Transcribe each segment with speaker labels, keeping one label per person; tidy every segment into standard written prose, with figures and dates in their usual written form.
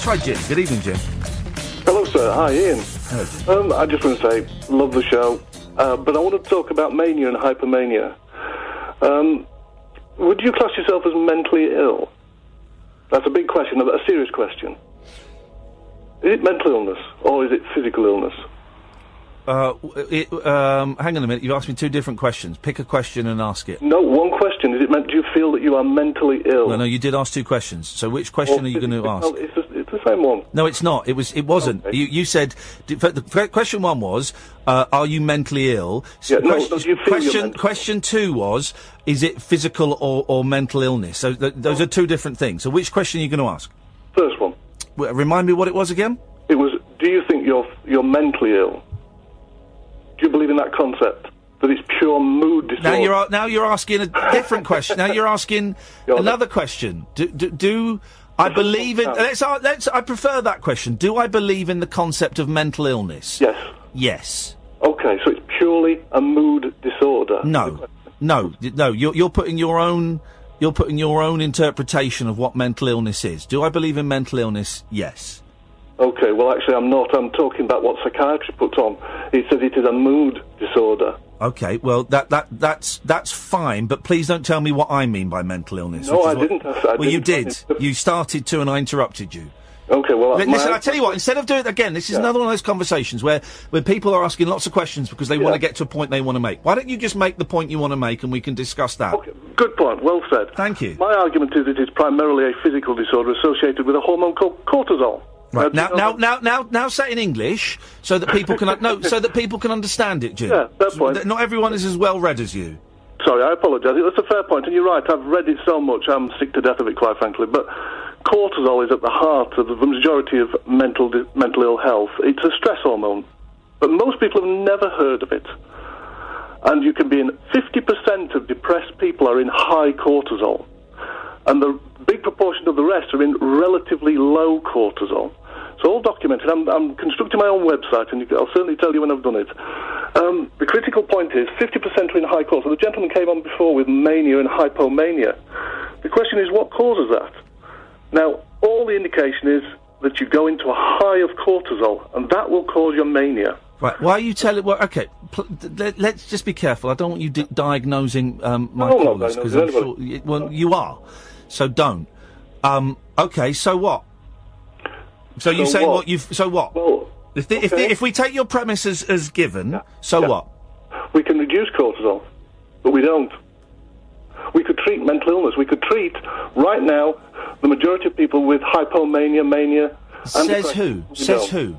Speaker 1: Let's try Jim. Good evening, Jim.
Speaker 2: Hello, sir. Hi, Ian.
Speaker 1: Hello, Jim.
Speaker 2: I just want to say, love the show, but I want to talk about mania and hypomania. Would you class yourself as mentally ill? That's a big question, a serious question. Is it mental illness, or is it physical illness?
Speaker 1: Hang on a minute, you asked me two different questions. Pick a question and ask it.
Speaker 2: No, one question. Is it do you feel that you are mentally ill?
Speaker 1: No, you did ask two questions. So which question are you going to ask?
Speaker 2: No, it's the same one.
Speaker 1: No, it's not. It wasn't. Okay. You said... The question one was, are you mentally ill?
Speaker 2: So
Speaker 1: question two was, is it physical or mental illness? So those are two different things. So which question are you going to ask?
Speaker 2: First one.
Speaker 1: Remind me what it was again?
Speaker 2: It was, do you think you're mentally ill? Do you believe in that concept? That it's pure mood disorder?
Speaker 1: Now you're asking a different question. Now you're asking another question. Do I believe in... I prefer that question. Do I believe in the concept of mental illness?
Speaker 2: Yes.
Speaker 1: Yes.
Speaker 2: Okay, so it's purely a mood disorder.
Speaker 1: No. You're putting your own interpretation of what mental illness is. Do I believe in mental illness? Yes.
Speaker 2: Okay, well, actually, I'm not. I'm talking about what psychiatry puts on. He says it is a mood disorder.
Speaker 1: Okay, well, that's fine, but please don't tell me what I mean by mental illness.
Speaker 2: No, I didn't.
Speaker 1: You did. You started to, and I interrupted you.
Speaker 2: Okay, well...
Speaker 1: Listen, I tell you what, instead of doing it again, this is another one of those conversations where people are asking lots of questions because they want to get to a point they want to make. Why don't you just make the point you want to make and we can discuss that?
Speaker 2: Okay, good point, well said.
Speaker 1: Thank you.
Speaker 2: My argument is it is primarily a physical disorder associated with a hormone called cortisol.
Speaker 1: Right, now say it in English so that people can... so that people can understand it, Jim.
Speaker 2: Yeah, fair point.
Speaker 1: Not everyone is as well read as you.
Speaker 2: Sorry, I apologise. That's a fair point, and you're right, I've read it so much, I'm sick to death of it, quite frankly, but... Cortisol is at the heart of the majority of mental ill health. It's a stress hormone, but most people have never heard of it. And you can be in 50% of depressed people are in high cortisol, and the big proportion of the rest are in relatively low cortisol. It's all documented. I'm constructing my own website, and I'll certainly tell you when I've done it. The critical point is 50% are in high cortisol. The gentleman came on before with mania and hypomania. The question is, what causes that? Now, all the indication is that you go into a high of cortisol, and that will cause your mania.
Speaker 1: Right, why are you telling... Well, OK, let's just be careful. I don't want you diagnosing my callers, because I'm sure... Well, you are, so don't. OK, so what? So you say what you've... So what?
Speaker 2: Well,
Speaker 1: if we take your premise as given, so what?
Speaker 2: We can reduce cortisol, but we don't. We could treat mental illness. We could treat, right now, the majority of people with hypomania, mania...
Speaker 1: Says who? Says who?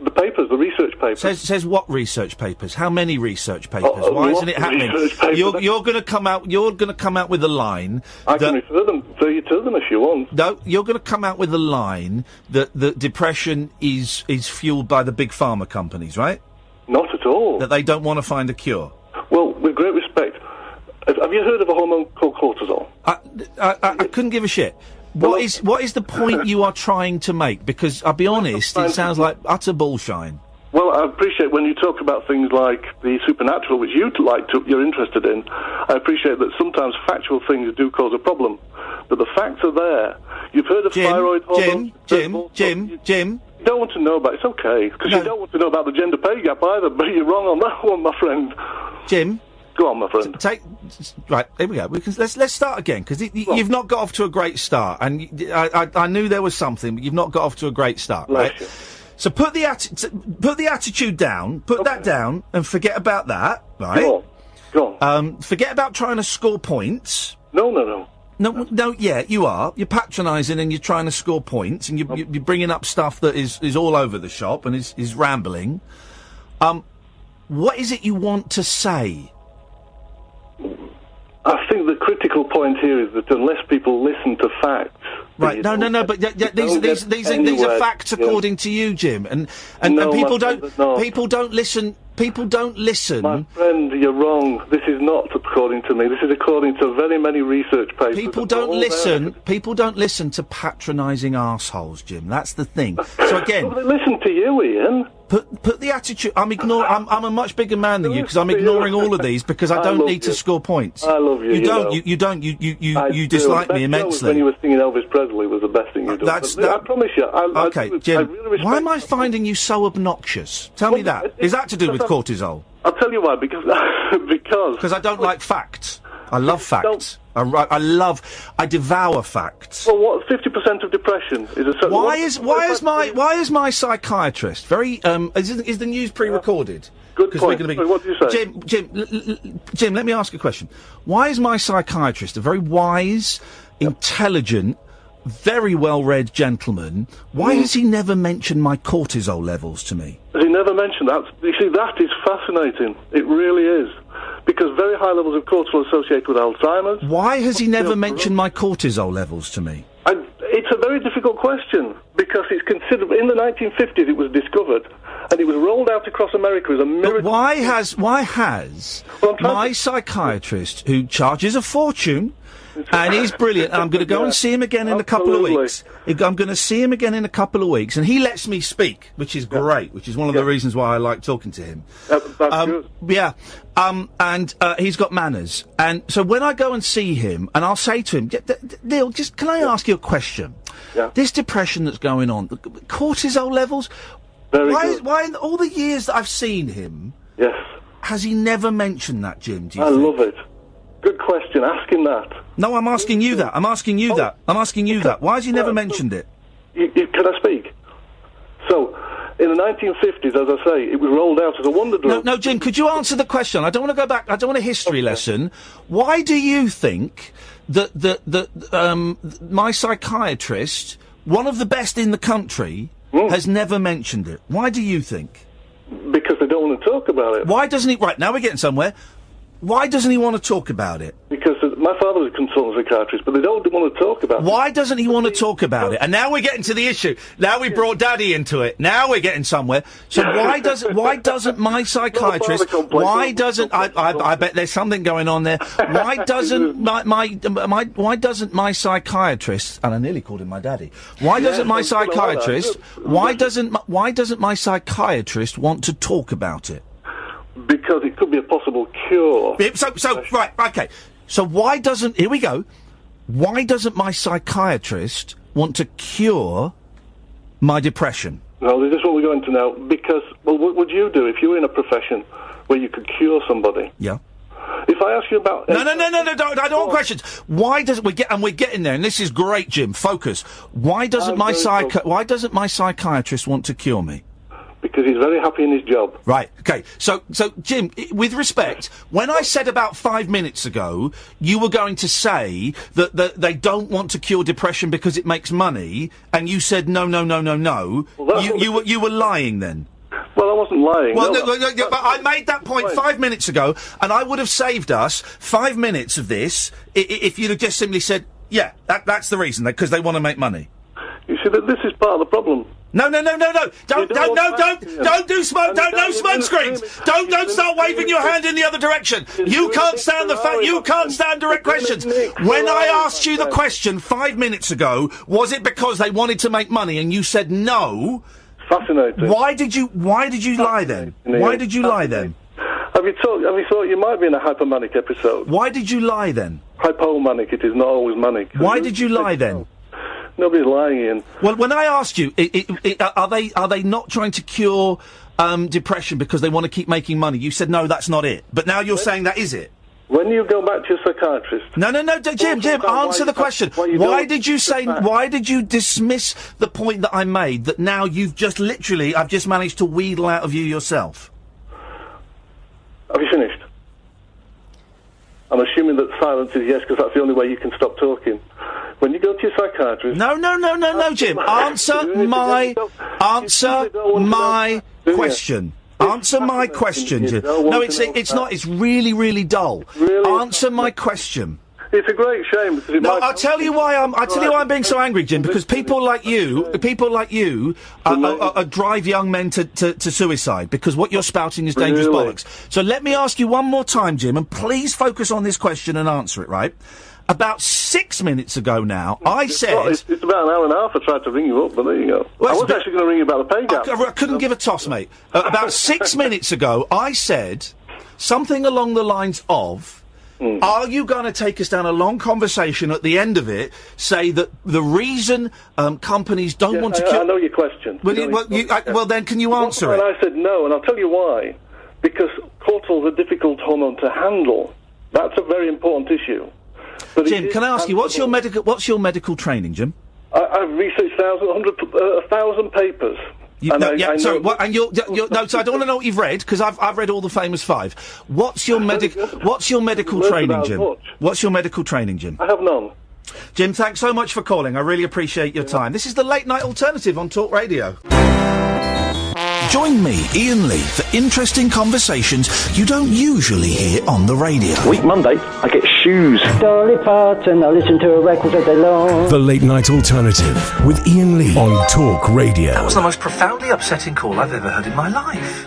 Speaker 2: The papers, the research papers.
Speaker 1: Says what research papers? How many research papers? Why isn't it happening? You're going to come out. You're going to come out with a line.
Speaker 2: I can refer you to them if you want.
Speaker 1: No, you're going to come out with a line that depression is fueled by the big pharma companies, right?
Speaker 2: Not at all.
Speaker 1: That they don't want to find a cure.
Speaker 2: Well, with great respect, have you heard of a hormone called cortisol?
Speaker 1: I couldn't give a shit. What is the point you are trying to make? Because I'll be honest, it sounds like utter bullshine.
Speaker 2: Well, I appreciate when you talk about things like the supernatural, which you're interested in. I appreciate that sometimes factual things do cause a problem, but the facts are there. You've heard of thyroid hormones.
Speaker 1: Jim.
Speaker 2: You don't want to know about it. It's okay, because you don't want to know about the gender pay gap either. But you're wrong on that one, my friend.
Speaker 1: Jim.
Speaker 2: Go on, my friend.
Speaker 1: Right, here we go. Let's start again, because you've not got off to a great start, and I knew there was something, but you've not got off to a great start, right? So put the attitude down, that down, and forget about that, right?
Speaker 2: Go on.
Speaker 1: Forget about trying to score points.
Speaker 2: No,
Speaker 1: yeah, you are. You're patronising and you're trying to score points, and you're bringing up stuff that is all over the shop and is rambling. What is it you want to say?
Speaker 2: I think the critical point here is that unless people listen to facts...
Speaker 1: Right, no, but these are facts according to you, Jim, and people don't listen. People don't listen.
Speaker 2: My friend, you're wrong. This is not according to me. This is according to very many research papers.
Speaker 1: People don't listen. People don't listen to patronising arseholes, Jim. That's the thing. So again,
Speaker 2: they listen to you, Ian.
Speaker 1: Put the attitude. I'm a much bigger man than you because I'm ignoring all of these because I don't need to score points.
Speaker 2: I love you.
Speaker 1: You dislike me immensely.
Speaker 2: When you were singing Elvis Presley was the best thing you've done. I promise you.
Speaker 1: Jim.
Speaker 2: I really respect
Speaker 1: why am I finding you so obnoxious? Tell me that. Is that to do with cortisol?
Speaker 2: I'll tell you why. Because
Speaker 1: I don't like facts. I love facts. I devour facts.
Speaker 2: Well, what 50% of depression is a certain...
Speaker 1: Why is my psychiatrist very is the news pre-recorded?
Speaker 2: Good point. Sorry, what did you
Speaker 1: say? Jim, let me ask a question. Why is my psychiatrist a very wise, intelligent, very well-read gentleman? Why has he never mentioned my cortisol levels to me?
Speaker 2: Has he never mentioned that? You see, that is fascinating. It really is. Because very high levels of cortisol are associated with Alzheimer's.
Speaker 1: Why has he never mentioned my cortisol levels to me?
Speaker 2: It's a very difficult question, because it's considered... In the 1950s it was discovered, and it was rolled out across America as a miracle.
Speaker 1: But why has my psychiatrist, who charges a fortune... And he's brilliant. And I'm going to go and see him again in a couple of weeks. I'm going to see him again in a couple of weeks. And he lets me speak, which is great, which is one of the reasons why I like talking to him.
Speaker 2: That's good.
Speaker 1: Yeah. And he's got manners. And so when I go and see him, and I'll say to him, Neil, can I ask you a question?
Speaker 2: Yeah.
Speaker 1: This depression that's going on, the cortisol levels, why in all the years that I've seen him, has he never mentioned that, Jim, do you think?
Speaker 2: Love it. Good question. Ask him that.
Speaker 1: No, I'm asking you that. I'm asking you that. Why has he never mentioned it?
Speaker 2: Can I speak? So, in the 1950s, as I say, it was rolled out as a wonder drug.
Speaker 1: No, Jim, could you answer the question? I don't want to go back. I don't want a history lesson. Why do you think that my psychiatrist, one of the best in the country, has never mentioned it? Why do you think?
Speaker 2: Because they don't want to talk about it.
Speaker 1: Why doesn't he... Right, now we're getting somewhere. Why doesn't he want to talk about it?
Speaker 2: Because my father was a consultant psychiatrist, but they don't want to talk about it.
Speaker 1: Why doesn't he want to talk about it? And now we're getting to the issue. Now we brought Daddy into it. Now we're getting somewhere. So why doesn't my psychiatrist... Why doesn't... I bet there's something going on there. Why doesn't why doesn't my psychiatrist... And I nearly called him my daddy. Why doesn't my psychiatrist... Why doesn't my psychiatrist want to talk about it?
Speaker 2: Because it could be a possible cure.
Speaker 1: Right, okay. So why doesn't... Here we go. Why doesn't my psychiatrist want to cure my depression?
Speaker 2: No, this is what we're going to now. Because, well, what would you do if you were in a profession where you could cure somebody?
Speaker 1: Yeah.
Speaker 2: If I ask you about...
Speaker 1: No, I don't want questions. Why does... We're getting there, and this is great, Jim. Focus. Why doesn't my psychiatrist want to cure me?
Speaker 2: Because he's very happy in his job.
Speaker 1: Right, okay. So, Jim, with respect, when I said about 5 minutes ago, you were going to say that they don't want to cure depression because it makes money, and you said no. Well, you were lying then.
Speaker 2: Well, I wasn't lying.
Speaker 1: Well, no, but I made that point 5 minutes ago, and I would have saved us 5 minutes of this if you'd have just simply said, yeah, that's the reason, because they want to make money.
Speaker 2: You see, that this is part of the problem.
Speaker 1: No. Don't do smoke. No smoke screens. Don't start waving your hand in the other direction. You can't stand you can't stand direct questions. When I asked you the question 5 minutes ago, was it because they wanted to make money, and you said no?
Speaker 2: Fascinating.
Speaker 1: Why did you lie then? Why did you lie then?
Speaker 2: Have you thought you might be in a hypomanic episode?
Speaker 1: Why did you lie then?
Speaker 2: Hypomanic. It is not always manic.
Speaker 1: Why did you lie then?
Speaker 2: Nobody's lying, Ian.
Speaker 1: Well, when I asked you, are they not trying to cure depression because they want to keep making money? You said no, that's not it. But now you're saying that is it.
Speaker 2: When you go back to your psychiatrist...
Speaker 1: No, Jim, answer the question. Why did you dismiss the point that I made, that now I've just managed to wheedle out of you yourself?
Speaker 2: Have you finished? I'm assuming that silence is yes, because that's the only way you can stop talking. When you go to your psychiatrist... No,
Speaker 1: Jim. Answer my question. Answer my question, Jim. No, it's not. It's really, really dull.
Speaker 2: Really?
Speaker 1: Answer my question.
Speaker 2: It's a great shame because
Speaker 1: I'll tell you why I'm being so angry, Jim. Because people like you drive young men to suicide. Because what you're spouting is dangerous bollocks. So let me ask you one more time, Jim, and please focus on this question and answer it. Right? About 6 minutes ago now, I said...
Speaker 2: It's about an hour and a half I tried to ring you up, but there you go. Well, I was actually going to ring you about the pay gap.
Speaker 1: I couldn't give a toss, mate. About 6 minutes ago, I said something along the lines of, are you going to take us down a long conversation at the end of it, say that the reason companies don't want to kill...
Speaker 2: I know your question.
Speaker 1: Well, then can you answer it?
Speaker 2: And I said no, and I'll tell you why. Because cortisol is a difficult hormone to handle. That's a very important issue. But
Speaker 1: Jim, can I ask you, what's your medical training, Jim?
Speaker 2: I've researched 1,000 papers.
Speaker 1: So I don't want to know what you've read, because I've read all the famous 5. What's your medical training, Jim? What's your medical training, Jim?
Speaker 2: I have none.
Speaker 1: Jim, thanks so much for calling. I really appreciate your time. This is the Late Night Alternative on Talk Radio. Join me, Iain Lee, for interesting conversations you don't usually hear on the radio.
Speaker 3: Week Monday, I get shoes.
Speaker 4: Dolly Parton, I listen to a record all day long.
Speaker 5: The Late Night Alternative with Iain Lee on Talk Radio.
Speaker 1: That was the most profoundly upsetting call I've ever heard in my life.